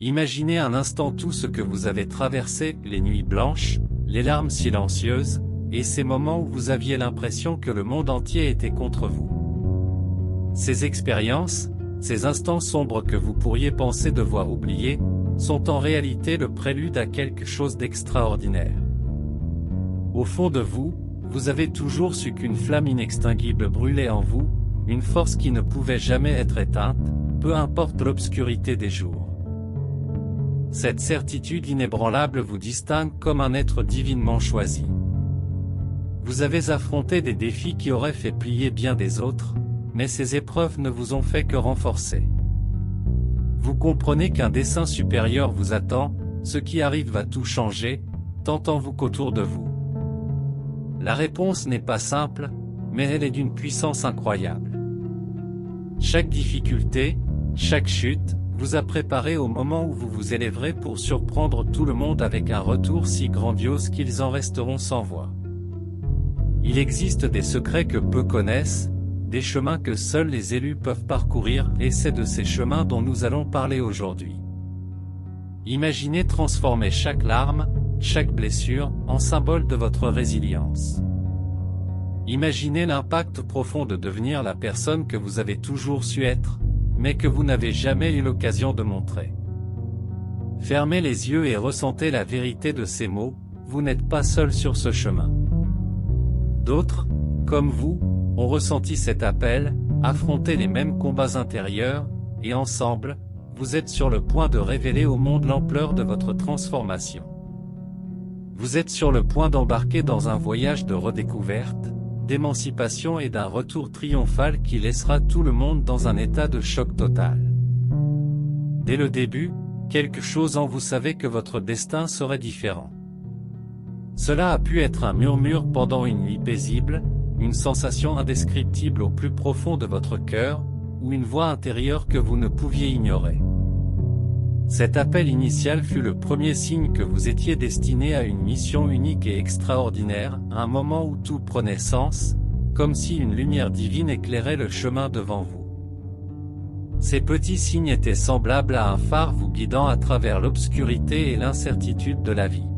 Imaginez un instant tout ce que vous avez traversé, les nuits blanches, les larmes silencieuses, et ces moments où vous aviez l'impression que le monde entier était contre vous. Ces expériences, ces instants sombres que vous pourriez penser devoir oublier, sont en réalité le prélude à quelque chose d'extraordinaire. Au fond de vous, vous avez toujours su qu'une flamme inextinguible brûlait en vous, une force qui ne pouvait jamais être éteinte, peu importe l'obscurité des jours. Cette certitude inébranlable vous distingue comme un être divinement choisi. Vous avez affronté des défis qui auraient fait plier bien des autres, mais ces épreuves ne vous ont fait que renforcer. Vous comprenez qu'un dessein supérieur vous attend, ce qui arrive va tout changer, tant en vous qu'autour de vous. La réponse n'est pas simple, mais elle est d'une puissance incroyable. Chaque difficulté, chaque chute, vous a préparé au moment où vous vous élèverez pour surprendre tout le monde avec un retour si grandiose qu'ils en resteront sans voix. Il existe des secrets que peu connaissent, des chemins que seuls les élus peuvent parcourir, et c'est de ces chemins dont nous allons parler aujourd'hui. Imaginez transformer chaque larme, chaque blessure, en symbole de votre résilience. Imaginez l'impact profond de devenir la personne que vous avez toujours su être, mais que vous n'avez jamais eu l'occasion de montrer. Fermez les yeux et ressentez la vérité de ces mots, vous n'êtes pas seul sur ce chemin. D'autres, comme vous, ont ressenti cet appel, affronté les mêmes combats intérieurs, et ensemble, vous êtes sur le point de révéler au monde l'ampleur de votre transformation. Vous êtes sur le point d'embarquer dans un voyage de redécouverte, d'émancipation et d'un retour triomphal qui laissera tout le monde dans un état de choc total. Dès le début, quelque chose en vous savait que votre destin serait différent. Cela a pu être un murmure pendant une nuit paisible, une sensation indescriptible au plus profond de votre cœur, ou une voix intérieure que vous ne pouviez ignorer. Cet appel initial fut le premier signe que vous étiez destiné à une mission unique et extraordinaire, un moment où tout prenait sens, comme si une lumière divine éclairait le chemin devant vous. Ces petits signes étaient semblables à un phare vous guidant à travers l'obscurité et l'incertitude de la vie.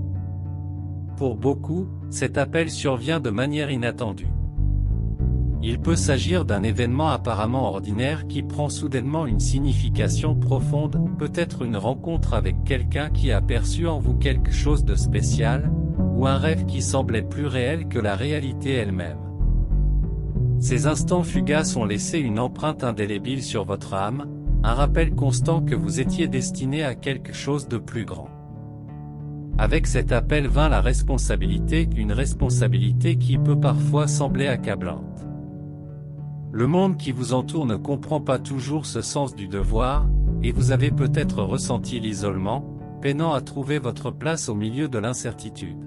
Pour beaucoup, cet appel survient de manière inattendue. Il peut s'agir d'un événement apparemment ordinaire qui prend soudainement une signification profonde, peut-être une rencontre avec quelqu'un qui a perçu en vous quelque chose de spécial, ou un rêve qui semblait plus réel que la réalité elle-même. Ces instants fugaces ont laissé une empreinte indélébile sur votre âme, un rappel constant que vous étiez destiné à quelque chose de plus grand. Avec cet appel vint la responsabilité, une responsabilité qui peut parfois sembler accablante. Le monde qui vous entoure ne comprend pas toujours ce sens du devoir, et vous avez peut-être ressenti l'isolement, peinant à trouver votre place au milieu de l'incertitude.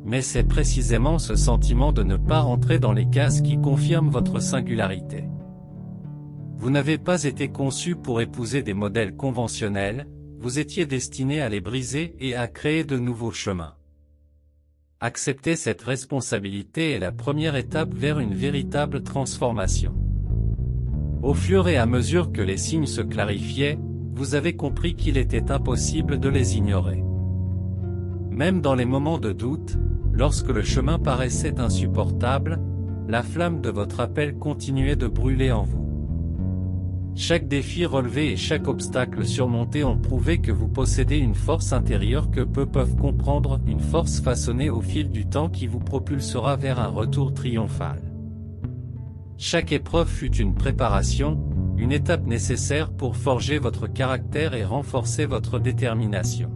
Mais c'est précisément ce sentiment de ne pas rentrer dans les cases qui confirme votre singularité. Vous n'avez pas été conçu pour épouser des modèles conventionnels, vous étiez destiné à les briser et à créer de nouveaux chemins. Accepter cette responsabilité est la première étape vers une véritable transformation. Au fur et à mesure que les signes se clarifiaient, vous avez compris qu'il était impossible de les ignorer. Même dans les moments de doute, lorsque le chemin paraissait insupportable, la flamme de votre appel continuait de brûler en vous. Chaque défi relevé et chaque obstacle surmonté ont prouvé que vous possédez une force intérieure que peu peuvent comprendre, une force façonnée au fil du temps qui vous propulsera vers un retour triomphal. Chaque épreuve fut une préparation, une étape nécessaire pour forger votre caractère et renforcer votre détermination.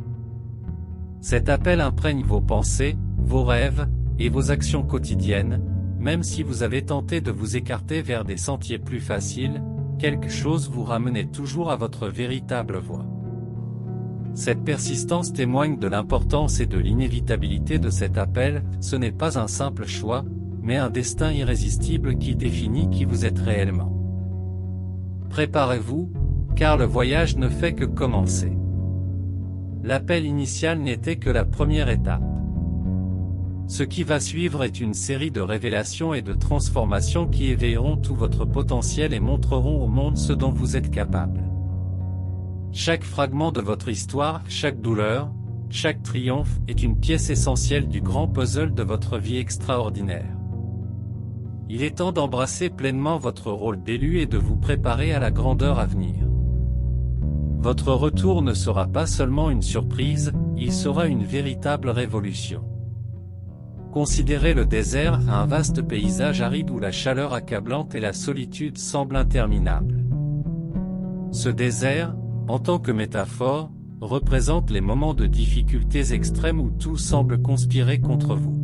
Cet appel imprègne vos pensées, vos rêves, et vos actions quotidiennes, même si vous avez tenté de vous écarter vers des sentiers plus faciles, quelque chose vous ramenait toujours à votre véritable voie. Cette persistance témoigne de l'importance et de l'inévitabilité de cet appel, ce n'est pas un simple choix, mais un destin irrésistible qui définit qui vous êtes réellement. Préparez-vous, car le voyage ne fait que commencer. L'appel initial n'était que la première étape. Ce qui va suivre est une série de révélations et de transformations qui éveilleront tout votre potentiel et montreront au monde ce dont vous êtes capable. Chaque fragment de votre histoire, chaque douleur, chaque triomphe est une pièce essentielle du grand puzzle de votre vie extraordinaire. Il est temps d'embrasser pleinement votre rôle d'élu et de vous préparer à la grandeur à venir. Votre retour ne sera pas seulement une surprise, il sera une véritable révolution. Considérez le désert, un vaste paysage aride où la chaleur accablante et la solitude semblent interminables. Ce désert, en tant que métaphore, représente les moments de difficultés extrêmes où tout semble conspirer contre vous.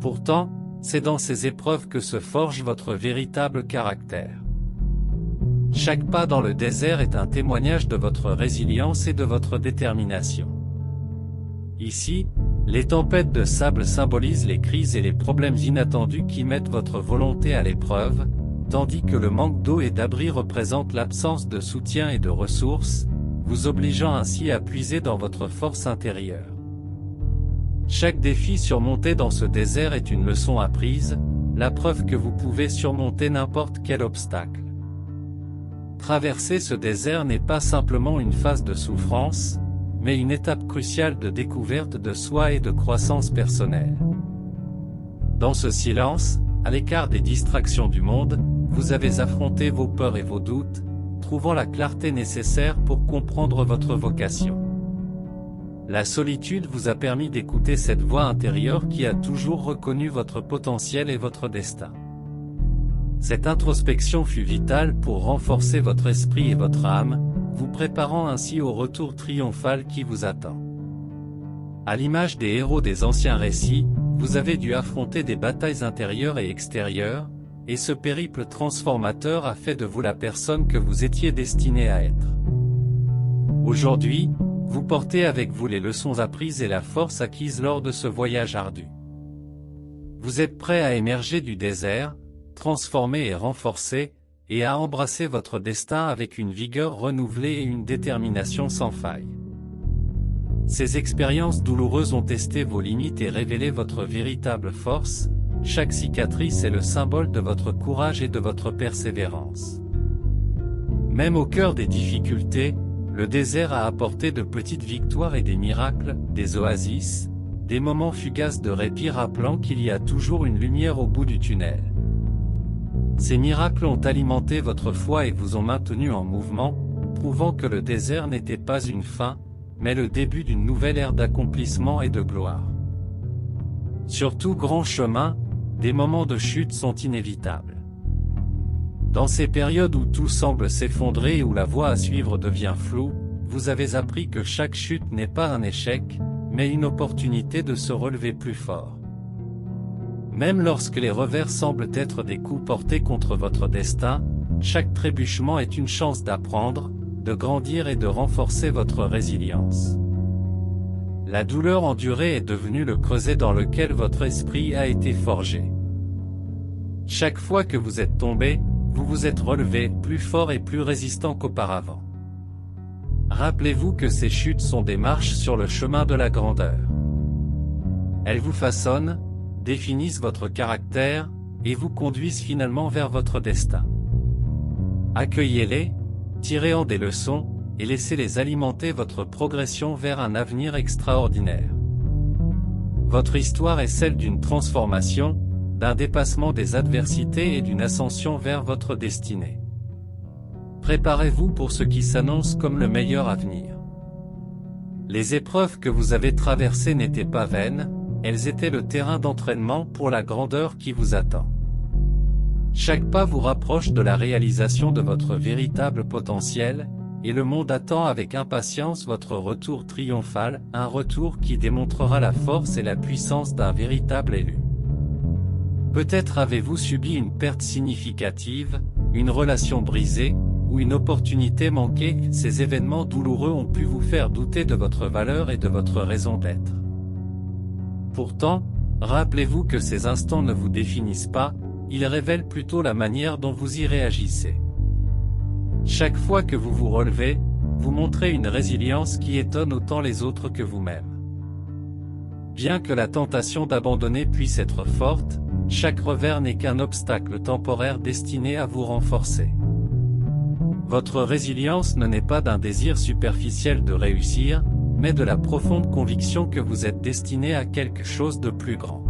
Pourtant, c'est dans ces épreuves que se forge votre véritable caractère. Chaque pas dans le désert est un témoignage de votre résilience et de votre détermination. Ici, les tempêtes de sable symbolisent les crises et les problèmes inattendus qui mettent votre volonté à l'épreuve, tandis que le manque d'eau et d'abri représente l'absence de soutien et de ressources, vous obligeant ainsi à puiser dans votre force intérieure. Chaque défi surmonté dans ce désert est une leçon apprise, la preuve que vous pouvez surmonter n'importe quel obstacle. Traverser ce désert n'est pas simplement une phase de souffrance, mais une étape cruciale de découverte de soi et de croissance personnelle. Dans ce silence, à l'écart des distractions du monde, vous avez affronté vos peurs et vos doutes, trouvant la clarté nécessaire pour comprendre votre vocation. La solitude vous a permis d'écouter cette voix intérieure qui a toujours reconnu votre potentiel et votre destin. Cette introspection fut vitale pour renforcer votre esprit et votre âme, vous préparant ainsi au retour triomphal qui vous attend. À l'image des héros des anciens récits, vous avez dû affronter des batailles intérieures et extérieures, et ce périple transformateur a fait de vous la personne que vous étiez destiné à être. Aujourd'hui, vous portez avec vous les leçons apprises et la force acquise lors de ce voyage ardu. Vous êtes prêt à émerger du désert, transformé et renforcé, et à embrasser votre destin avec une vigueur renouvelée et une détermination sans faille. Ces expériences douloureuses ont testé vos limites et révélé votre véritable force, chaque cicatrice est le symbole de votre courage et de votre persévérance. Même au cœur des difficultés, le désert a apporté de petites victoires et des miracles, des oasis, des moments fugaces de répit rappelant qu'il y a toujours une lumière au bout du tunnel. Ces miracles ont alimenté votre foi et vous ont maintenu en mouvement, prouvant que le désert n'était pas une fin, mais le début d'une nouvelle ère d'accomplissement et de gloire. Sur tout grand chemin, des moments de chute sont inévitables. Dans ces périodes où tout semble s'effondrer et où la voie à suivre devient floue, vous avez appris que chaque chute n'est pas un échec, mais une opportunité de se relever plus fort. Même lorsque les revers semblent être des coups portés contre votre destin, chaque trébuchement est une chance d'apprendre, de grandir et de renforcer votre résilience. La douleur endurée est devenue le creuset dans lequel votre esprit a été forgé. Chaque fois que vous êtes tombé, vous vous êtes relevé, plus fort et plus résistant qu'auparavant. Rappelez-vous que ces chutes sont des marches sur le chemin de la grandeur. Elles vous façonnent, définissent votre caractère, et vous conduisent finalement vers votre destin. Accueillez-les, tirez-en des leçons, et laissez-les alimenter votre progression vers un avenir extraordinaire. Votre histoire est celle d'une transformation, d'un dépassement des adversités et d'une ascension vers votre destinée. Préparez-vous pour ce qui s'annonce comme le meilleur avenir. Les épreuves que vous avez traversées n'étaient pas vaines, elles étaient le terrain d'entraînement pour la grandeur qui vous attend. Chaque pas vous rapproche de la réalisation de votre véritable potentiel, et le monde attend avec impatience votre retour triomphal, un retour qui démontrera la force et la puissance d'un véritable élu. Peut-être avez-vous subi une perte significative, une relation brisée, ou une opportunité manquée, ces événements douloureux ont pu vous faire douter de votre valeur et de votre raison d'être. Pourtant, rappelez-vous que ces instants ne vous définissent pas, ils révèlent plutôt la manière dont vous y réagissez. Chaque fois que vous vous relevez, vous montrez une résilience qui étonne autant les autres que vous-même. Bien que la tentation d'abandonner puisse être forte, chaque revers n'est qu'un obstacle temporaire destiné à vous renforcer. Votre résilience ne naît pas d'un désir superficiel de réussir, mais de la profonde conviction que vous êtes destiné à quelque chose de plus grand.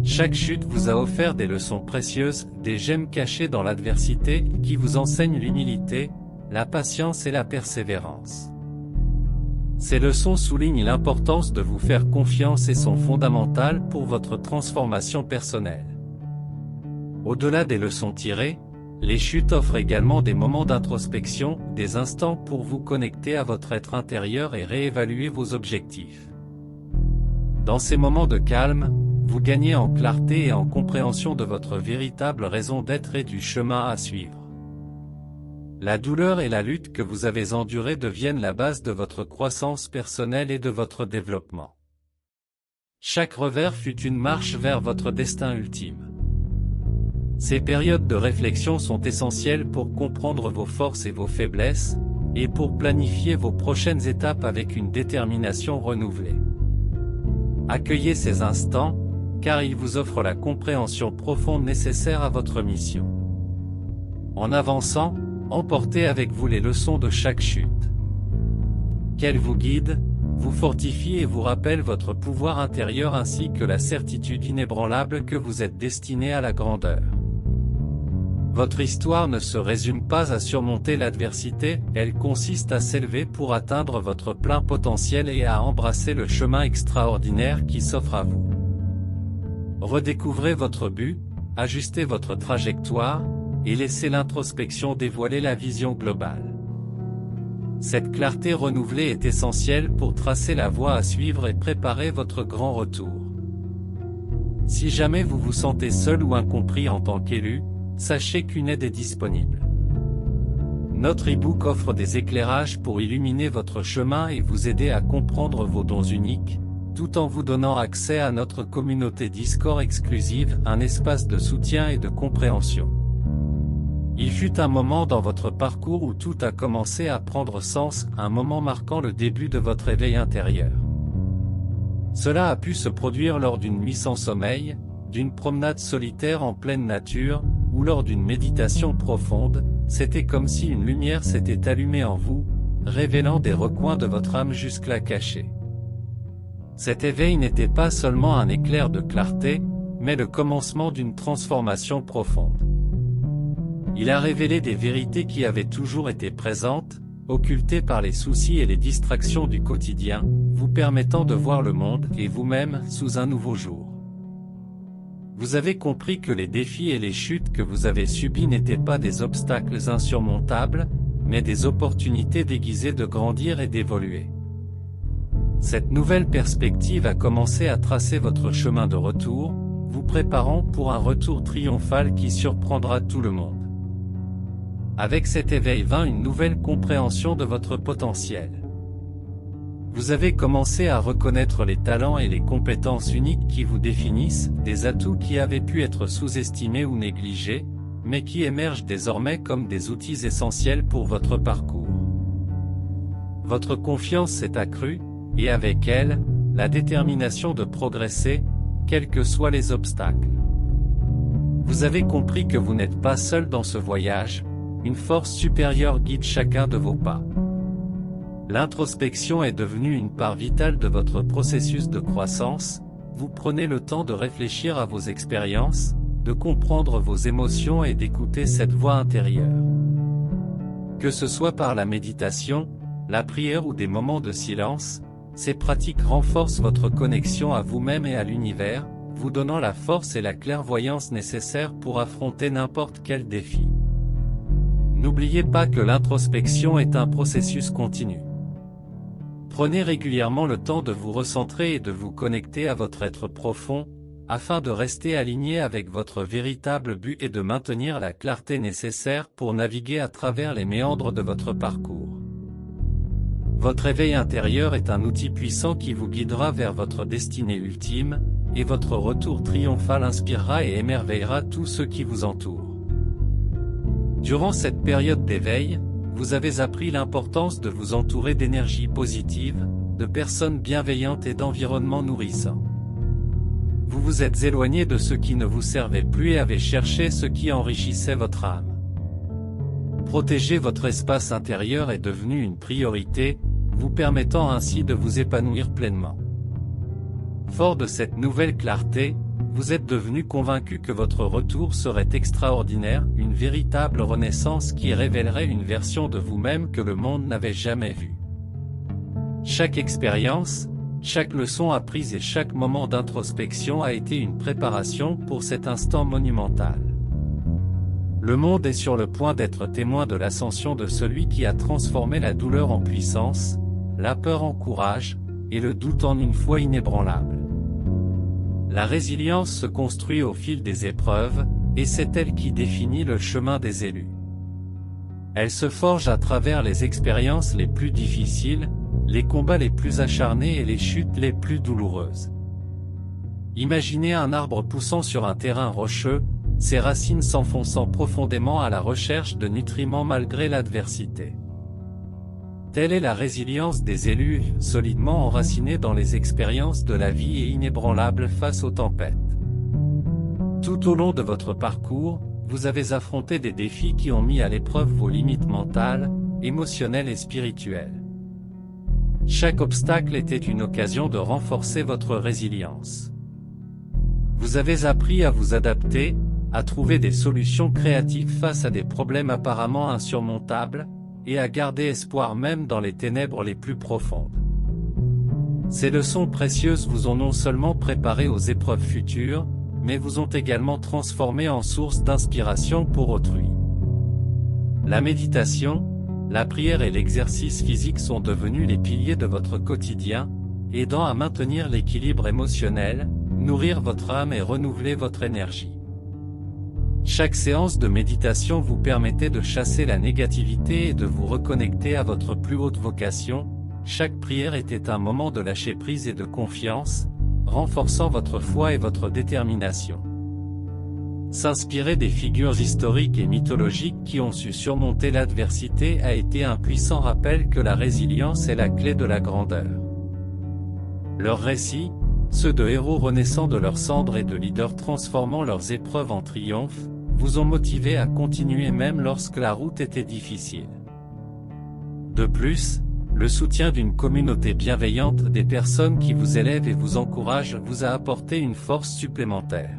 Chaque chute vous a offert des leçons précieuses, des gemmes cachées dans l'adversité, qui vous enseignent l'humilité, la patience et la persévérance. Ces leçons soulignent l'importance de vous faire confiance et sont fondamentales pour votre transformation personnelle. Au-delà des leçons tirées, les chutes offrent également des moments d'introspection, des instants pour vous connecter à votre être intérieur et réévaluer vos objectifs. Dans ces moments de calme, vous gagnez en clarté et en compréhension de votre véritable raison d'être et du chemin à suivre. La douleur et la lutte que vous avez endurées deviennent la base de votre croissance personnelle et de votre développement. Chaque revers fut une marche vers votre destin ultime. Ces périodes de réflexion sont essentielles pour comprendre vos forces et vos faiblesses, et pour planifier vos prochaines étapes avec une détermination renouvelée. Accueillez ces instants, car ils vous offrent la compréhension profonde nécessaire à votre mission. En avançant, emportez avec vous les leçons de chaque chute. Qu'elles vous guident, vous fortifient et vous rappellent votre pouvoir intérieur ainsi que la certitude inébranlable que vous êtes destiné à la grandeur. Votre histoire ne se résume pas à surmonter l'adversité, elle consiste à s'élever pour atteindre votre plein potentiel et à embrasser le chemin extraordinaire qui s'offre à vous. Redécouvrez votre but, ajustez votre trajectoire, et laissez l'introspection dévoiler la vision globale. Cette clarté renouvelée est essentielle pour tracer la voie à suivre et préparer votre grand retour. Si jamais vous vous sentez seul ou incompris en tant qu'élu, sachez qu'une aide est disponible. Notre e-book offre des éclairages pour illuminer votre chemin et vous aider à comprendre vos dons uniques, tout en vous donnant accès à notre communauté Discord exclusive, un espace de soutien et de compréhension. Il fut un moment dans votre parcours où tout a commencé à prendre sens, un moment marquant le début de votre éveil intérieur. Cela a pu se produire lors d'une nuit sans sommeil, d'une promenade solitaire en pleine nature, ou lors d'une méditation profonde. C'était comme si une lumière s'était allumée en vous, révélant des recoins de votre âme jusque-là cachés. Cet éveil n'était pas seulement un éclair de clarté, mais le commencement d'une transformation profonde. Il a révélé des vérités qui avaient toujours été présentes, occultées par les soucis et les distractions du quotidien, vous permettant de voir le monde et vous-même sous un nouveau jour. Vous avez compris que les défis et les chutes que vous avez subis n'étaient pas des obstacles insurmontables, mais des opportunités déguisées de grandir et d'évoluer. Cette nouvelle perspective a commencé à tracer votre chemin de retour, vous préparant pour un retour triomphal qui surprendra tout le monde. Avec cet éveil vint une nouvelle compréhension de votre potentiel. Vous avez commencé à reconnaître les talents et les compétences uniques qui vous définissent, des atouts qui avaient pu être sous-estimés ou négligés, mais qui émergent désormais comme des outils essentiels pour votre parcours. Votre confiance s'est accrue, et avec elle, la détermination de progresser, quels que soient les obstacles. Vous avez compris que vous n'êtes pas seul dans ce voyage, une force supérieure guide chacun de vos pas. L'introspection est devenue une part vitale de votre processus de croissance, vous prenez le temps de réfléchir à vos expériences, de comprendre vos émotions et d'écouter cette voix intérieure. Que ce soit par la méditation, la prière ou des moments de silence, ces pratiques renforcent votre connexion à vous-même et à l'univers, vous donnant la force et la clairvoyance nécessaires pour affronter n'importe quel défi. N'oubliez pas que l'introspection est un processus continu. Prenez régulièrement le temps de vous recentrer et de vous connecter à votre être profond, afin de rester aligné avec votre véritable but et de maintenir la clarté nécessaire pour naviguer à travers les méandres de votre parcours. Votre éveil intérieur est un outil puissant qui vous guidera vers votre destinée ultime, et votre retour triomphal inspirera et émerveillera tous ceux qui vous entourent. Durant cette période d'éveil, vous avez appris l'importance de vous entourer d'énergie positive, de personnes bienveillantes et d'environnements nourrissants. Vous vous êtes éloigné de ce qui ne vous servait plus et avez cherché ce qui enrichissait votre âme. Protéger votre espace intérieur est devenu une priorité, vous permettant ainsi de vous épanouir pleinement. Fort de cette nouvelle clarté, vous êtes devenu convaincu que votre retour serait extraordinaire, une véritable renaissance qui révélerait une version de vous-même que le monde n'avait jamais vue. Chaque expérience, chaque leçon apprise et chaque moment d'introspection a été une préparation pour cet instant monumental. Le monde est sur le point d'être témoin de l'ascension de celui qui a transformé la douleur en puissance, la peur en courage, et le doute en une foi inébranlable. La résilience se construit au fil des épreuves, et c'est elle qui définit le chemin des élus. Elle se forge à travers les expériences les plus difficiles, les combats les plus acharnés et les chutes les plus douloureuses. Imaginez un arbre poussant sur un terrain rocheux, ses racines s'enfonçant profondément à la recherche de nutriments malgré l'adversité. Telle est la résilience des élus, solidement enracinés dans les expériences de la vie et inébranlables face aux tempêtes. Tout au long de votre parcours, vous avez affronté des défis qui ont mis à l'épreuve vos limites mentales, émotionnelles et spirituelles. Chaque obstacle était une occasion de renforcer votre résilience. Vous avez appris à vous adapter, à trouver des solutions créatives face à des problèmes apparemment insurmontables, et à garder espoir même dans les ténèbres les plus profondes. Ces leçons précieuses vous ont non seulement préparé aux épreuves futures, mais vous ont également transformé en source d'inspiration pour autrui. La méditation, la prière et l'exercice physique sont devenus les piliers de votre quotidien, aidant à maintenir l'équilibre émotionnel, nourrir votre âme et renouveler votre énergie. Chaque séance de méditation vous permettait de chasser la négativité et de vous reconnecter à votre plus haute vocation. Chaque prière était un moment de lâcher prise et de confiance, renforçant votre foi et votre détermination. S'inspirer des figures historiques et mythologiques qui ont su surmonter l'adversité a été un puissant rappel que la résilience est la clé de la grandeur. Leurs récits, ceux de héros renaissant de leurs cendres et de leaders transformant leurs épreuves en triomphe, vous ont motivé à continuer même lorsque la route était difficile. De plus, le soutien d'une communauté bienveillante des personnes qui vous élèvent et vous encouragent vous a apporté une force supplémentaire.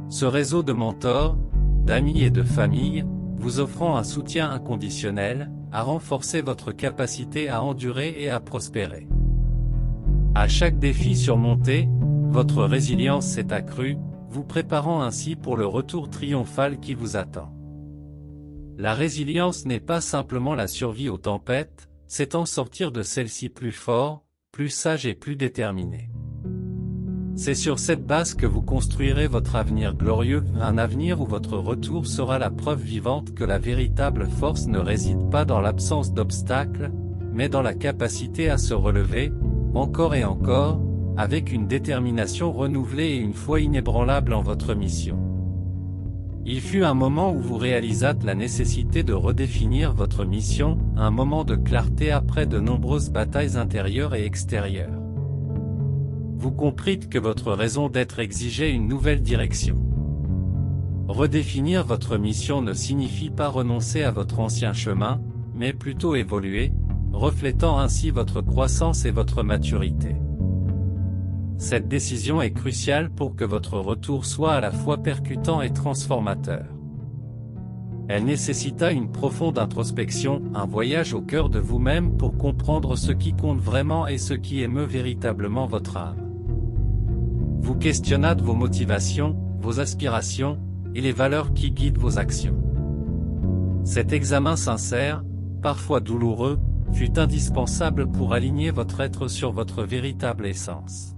Ce réseau de mentors, d'amis et de famille, vous offrant un soutien inconditionnel, a renforcé votre capacité à endurer et à prospérer. À chaque défi surmonté, votre résilience s'est accrue, vous préparant ainsi pour le retour triomphal qui vous attend. La résilience n'est pas simplement la survie aux tempêtes, c'est en sortir de celle-ci plus fort, plus sage et plus déterminé. C'est sur cette base que vous construirez votre avenir glorieux, un avenir où votre retour sera la preuve vivante que la véritable force ne réside pas dans l'absence d'obstacles, mais dans la capacité à se relever, encore et encore, avec une détermination renouvelée et une foi inébranlable en votre mission. Il fut un moment où vous réalisâtes la nécessité de redéfinir votre mission, un moment de clarté après de nombreuses batailles intérieures et extérieures. Vous comprîtes que votre raison d'être exigeait une nouvelle direction. Redéfinir votre mission ne signifie pas renoncer à votre ancien chemin, mais plutôt évoluer, reflétant ainsi votre croissance et votre maturité. Cette décision est cruciale pour que votre retour soit à la fois percutant et transformateur. Elle nécessita une profonde introspection, un voyage au cœur de vous-même pour comprendre ce qui compte vraiment et ce qui émeut véritablement votre âme. Vous questionnâtes vos motivations, vos aspirations, et les valeurs qui guident vos actions. Cet examen sincère, parfois douloureux, fut indispensable pour aligner votre être sur votre véritable essence.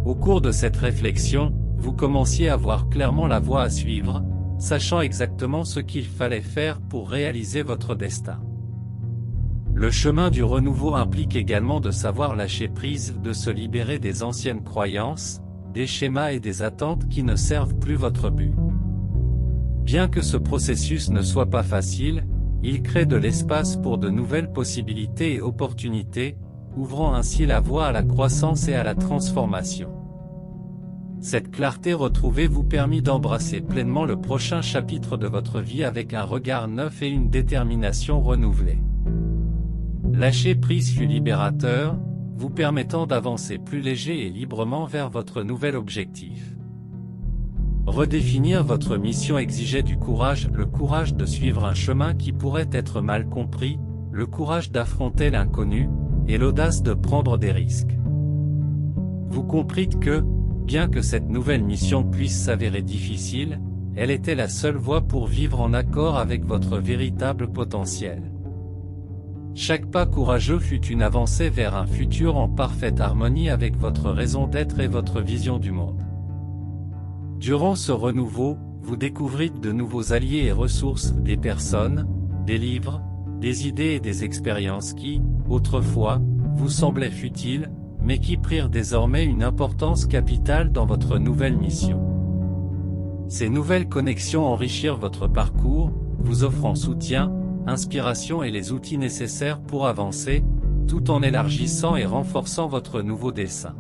Au cours de cette réflexion, vous commenciez à voir clairement la voie à suivre, sachant exactement ce qu'il fallait faire pour réaliser votre destin. Le chemin du renouveau implique également de savoir lâcher prise, de se libérer des anciennes croyances, des schémas et des attentes qui ne servent plus votre but. Bien que ce processus ne soit pas facile, il crée de l'espace pour de nouvelles possibilités et opportunités, ouvrant ainsi la voie à la croissance et à la transformation. Cette clarté retrouvée vous permet d'embrasser pleinement le prochain chapitre de votre vie avec un regard neuf et une détermination renouvelée. Lâcher prise fut libérateur, vous permettant d'avancer plus léger et librement vers votre nouvel objectif. Redéfinir votre mission exigeait du courage, le courage de suivre un chemin qui pourrait être mal compris, le courage d'affronter l'inconnu, et l'audace de prendre des risques. Vous comprîtes que, bien que cette nouvelle mission puisse s'avérer difficile, elle était la seule voie pour vivre en accord avec votre véritable potentiel. Chaque pas courageux fut une avancée vers un futur en parfaite harmonie avec votre raison d'être et votre vision du monde. Durant ce renouveau, vous découvrîtes de nouveaux alliés et ressources, des personnes, des livres, des idées et des expériences qui, autrefois, vous semblaient futiles, mais qui prirent désormais une importance capitale dans votre nouvelle mission. Ces nouvelles connexions enrichirent votre parcours, vous offrant soutien, inspiration et les outils nécessaires pour avancer, tout en élargissant et renforçant votre nouveau dessein.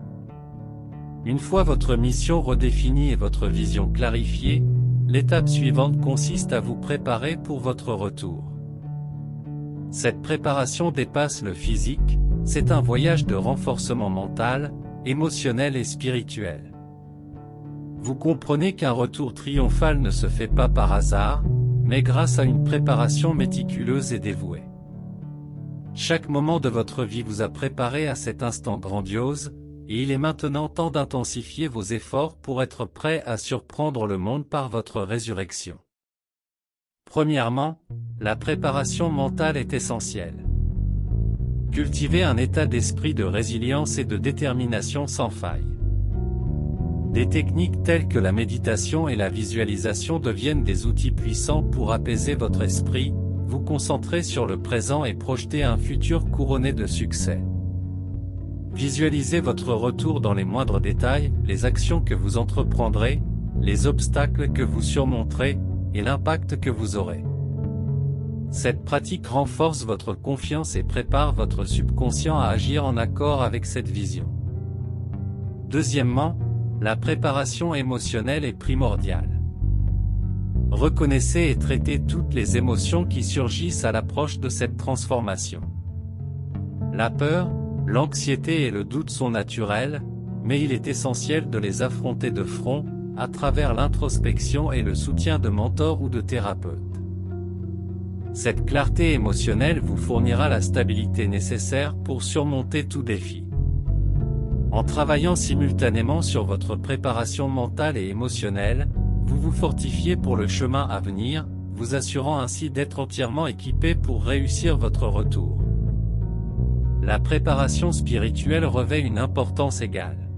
Une fois votre mission redéfinie et votre vision clarifiée, l'étape suivante consiste à vous préparer pour votre retour. Cette préparation dépasse le physique, c'est un voyage de renforcement mental, émotionnel et spirituel. Vous comprenez qu'un retour triomphal ne se fait pas par hasard, mais grâce à une préparation méticuleuse et dévouée. Chaque moment de votre vie vous a préparé à cet instant grandiose, et il est maintenant temps d'intensifier vos efforts pour être prêt à surprendre le monde par votre résurrection. Premièrement, la préparation mentale est essentielle. Cultivez un état d'esprit de résilience et de détermination sans faille. Des techniques telles que la méditation et la visualisation deviennent des outils puissants pour apaiser votre esprit, vous concentrer sur le présent et projeter un futur couronné de succès. Visualisez votre retour dans les moindres détails, les actions que vous entreprendrez, les obstacles que vous surmonterez, et l'impact que vous aurez. Cette pratique renforce votre confiance et prépare votre subconscient à agir en accord avec cette vision. Deuxièmement, la préparation émotionnelle est primordiale. Reconnaissez et traitez toutes les émotions qui surgissent à l'approche de cette transformation. La peur, l'anxiété et le doute sont naturels, mais il est essentiel de les affronter de front, à travers l'introspection et le soutien de mentors ou de thérapeutes. Cette clarté émotionnelle vous fournira la stabilité nécessaire pour surmonter tout défi. En travaillant simultanément sur votre préparation mentale et émotionnelle, vous vous fortifiez pour le chemin à venir, vous assurant ainsi d'être entièrement équipé pour réussir votre retour. La préparation spirituelle revêt une importance égale.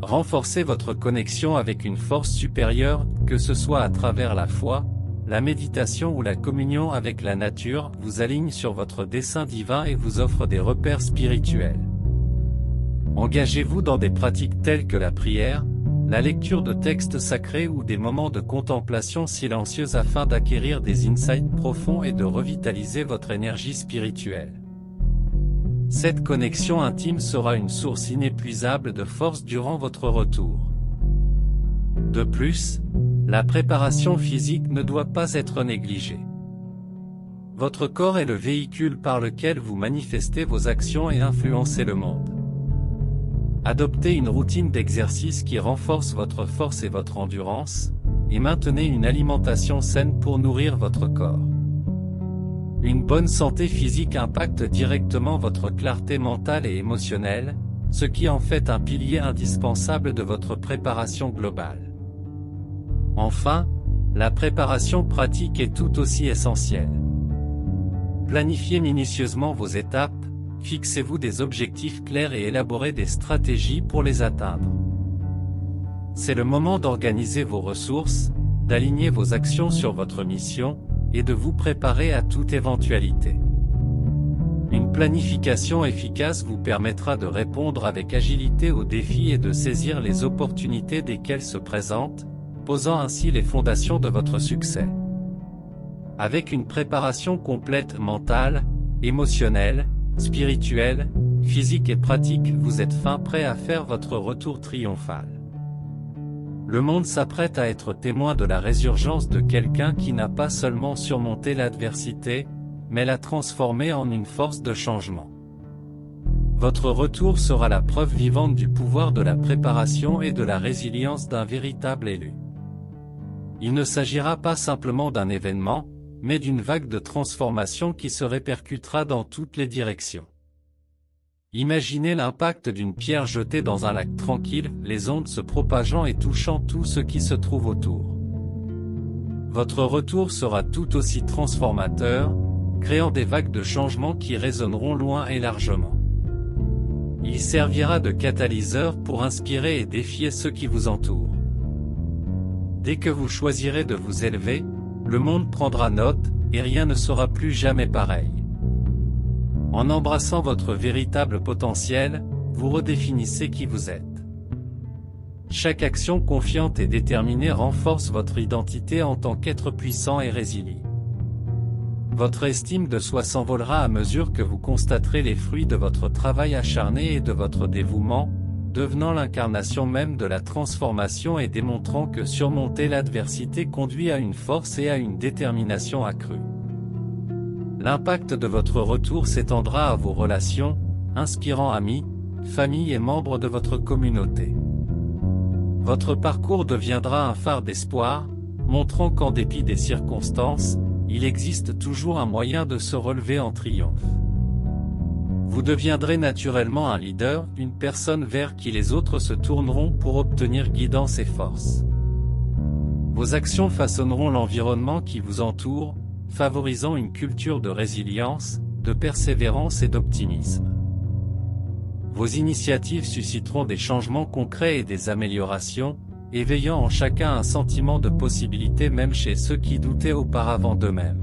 Renforcez votre connexion avec une force supérieure, que ce soit à travers la foi, la méditation ou la communion avec la nature, vous aligne sur votre dessein divin et vous offre des repères spirituels. Engagez-vous dans des pratiques telles que la prière, la lecture de textes sacrés ou des moments de contemplation silencieuse afin d'acquérir des insights profonds et de revitaliser votre énergie spirituelle. Cette connexion intime sera une source inépuisable de force durant votre retour. De plus, la préparation physique ne doit pas être négligée. Votre corps est le véhicule par lequel vous manifestez vos actions et influencez le monde. Adoptez une routine d'exercice qui renforce votre force et votre endurance, et maintenez une alimentation saine pour nourrir votre corps. Une bonne santé physique impacte directement votre clarté mentale et émotionnelle, ce qui en fait un pilier indispensable de votre préparation globale. Enfin, la préparation pratique est tout aussi essentielle. Planifiez minutieusement vos étapes, fixez-vous des objectifs clairs et élaborez des stratégies pour les atteindre. C'est le moment d'organiser vos ressources, d'aligner vos actions sur votre mission, et de vous préparer à toute éventualité. Une planification efficace vous permettra de répondre avec agilité aux défis et de saisir les opportunités desquelles se présentent, posant ainsi les fondations de votre succès. Avec une préparation complète mentale, émotionnelle, spirituelle, physique et pratique, vous êtes fin prêt à faire votre retour triomphal. le monde s'apprête à être témoin de la résurgence de quelqu'un qui n'a pas seulement surmonté l'adversité, mais l'a transformée en une force de changement. Votre retour sera la preuve vivante du pouvoir de la préparation et de la résilience d'un véritable élu. Il ne s'agira pas simplement d'un événement, mais d'une vague de transformation qui se répercutera dans toutes les directions. Imaginez l'impact d'une pierre jetée dans un lac tranquille, les ondes se propageant et touchant tout ce qui se trouve autour. Votre retour sera tout aussi transformateur, créant des vagues de changements qui résonneront loin et largement. Il servira de catalyseur pour inspirer et défier ceux qui vous entourent. Dès que vous choisirez de vous élever, le monde prendra note, et rien ne sera plus jamais pareil. En embrassant votre véritable potentiel, vous redéfinissez qui vous êtes. Chaque action confiante et déterminée renforce votre identité en tant qu'être puissant et résilient. Votre estime de soi s'envolera à mesure que vous constaterez les fruits de votre travail acharné et de votre dévouement, devenant l'incarnation même de la transformation et démontrant que surmonter l'adversité conduit à une force et à une détermination accrue. L'impact de votre retour s'étendra à vos relations, inspirant amis, famille et membres de votre communauté. Votre parcours deviendra un phare d'espoir, montrant qu'en dépit des circonstances, il existe toujours un moyen de se relever en triomphe. Vous deviendrez naturellement un leader, une personne vers qui les autres se tourneront pour obtenir guidance et force. Vos actions façonneront l'environnement qui vous entoure, favorisant une culture de résilience, de persévérance et d'optimisme. Vos initiatives susciteront des changements concrets et des améliorations, éveillant en chacun un sentiment de possibilité même chez ceux qui doutaient auparavant d'eux-mêmes.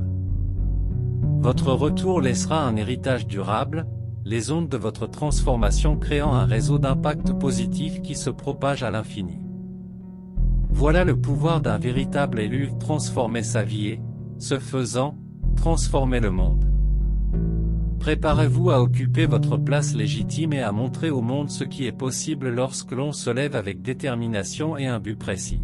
Votre retour laissera un héritage durable, les ondes de votre transformation créant un réseau d'impact positif qui se propage à l'infini. Voilà le pouvoir d'un véritable élu, transformer sa vie et, ce faisant, transformer le monde. Préparez-vous à occuper votre place légitime et à montrer au monde ce qui est possible lorsque l'on se lève avec détermination et un but précis.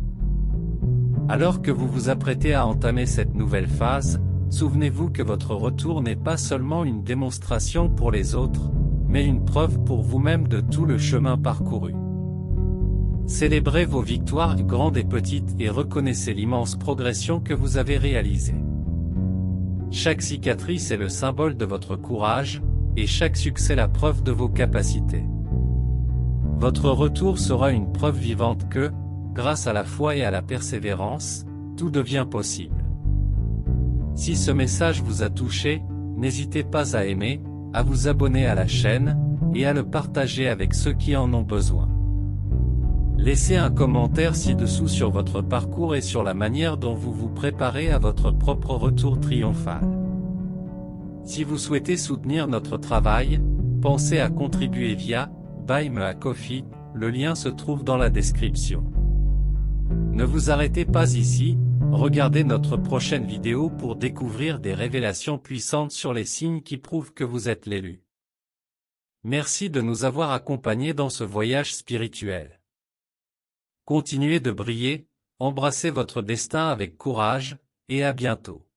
Alors que vous vous apprêtez à entamer cette nouvelle phase, souvenez-vous que votre retour n'est pas seulement une démonstration pour les autres, mais une preuve pour vous-même de tout le chemin parcouru. Célébrez vos victoires grandes et petites et reconnaissez l'immense progression que vous avez réalisée. Chaque cicatrice est le symbole de votre courage, et chaque succès la preuve de vos capacités. Votre retour sera une preuve vivante que, grâce à la foi et à la persévérance, tout devient possible. Si ce message vous a touché, n'hésitez pas à aimer, à vous abonner à la chaîne, et à le partager avec ceux qui en ont besoin. Laissez un commentaire ci-dessous sur votre parcours et sur la manière dont vous vous préparez à votre propre retour triomphal. Si vous souhaitez soutenir notre travail, pensez à contribuer via Buy Me a Coffee, le lien se trouve dans la description. Ne vous arrêtez pas ici, regardez notre prochaine vidéo pour découvrir des révélations puissantes sur les signes qui prouvent que vous êtes l'élu. Merci de nous avoir accompagnés dans ce voyage spirituel. Continuez de briller, embrassez votre destin avec courage, et à bientôt.